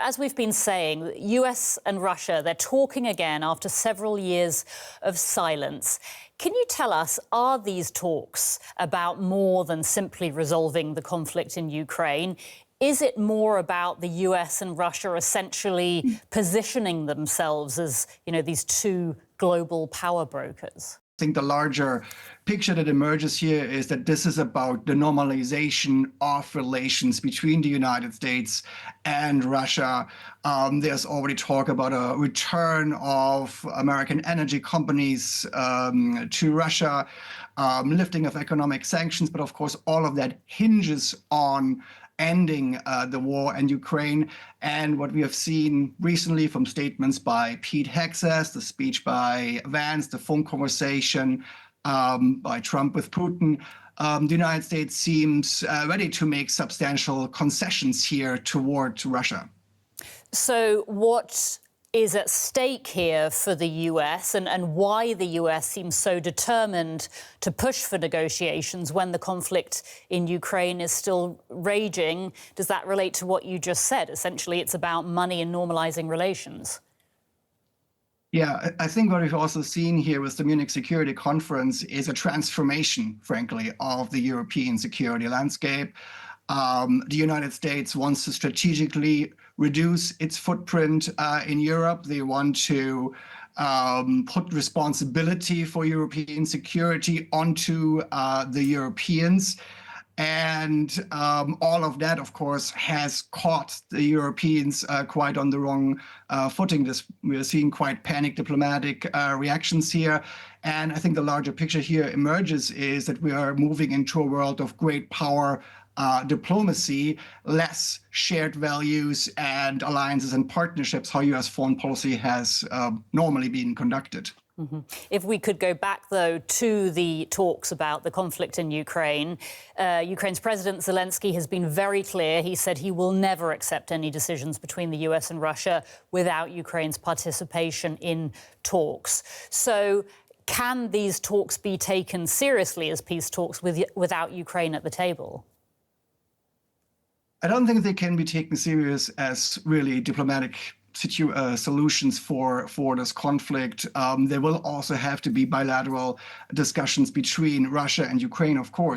as we've been saying, the US and Russia, they're talking again after several years of silence. Can you tell us, are these talks about more than simply resolving the conflict in Ukraine? Is it more about the US and Russia essentially positioning themselves as, these two global power brokers? I think the larger picture that emerges here is that this is about the normalization of relations between the United States and Russia. There's already talk about a return of American energy companies to Russia, lifting of economic sanctions. But of course, all of that hinges on ending the war in Ukraine. And what we have seen recently from statements by Pete Hegseth, the speech by Vance, the phone conversation by Trump with Putin, the United States seems ready to make substantial concessions here toward Russia. So what is at stake here for the US and why the US seems so determined to push for negotiations when the conflict in Ukraine is still raging? Does that relate to what you just said? Essentially, it's about money and normalizing relations. Yeah, I think what we've also seen here with the Munich Security Conference is a transformation, frankly, of the European security landscape. The United States wants to strategically reduce its footprint in Europe. They want to put responsibility for European security onto the Europeans. And all of that, of course, has caught the Europeans quite on the wrong footing. We're seeing quite panicked diplomatic reactions here. And I think the larger picture here emerges is that we are moving into a world of great power diplomacy, less shared values and alliances and partnerships, how U.S. foreign policy has normally been conducted. Mm-hmm. If we could go back, though, to the talks about the conflict in Ukraine, Ukraine's President Zelensky has been very clear. He said he will never accept any decisions between the US and Russia without Ukraine's participation in talks. So can these talks be taken seriously as peace talks without Ukraine at the table? I don't think they can be taken serious as really diplomatic solutions for this conflict. There will also have to be bilateral discussions between Russia and Ukraine, of course.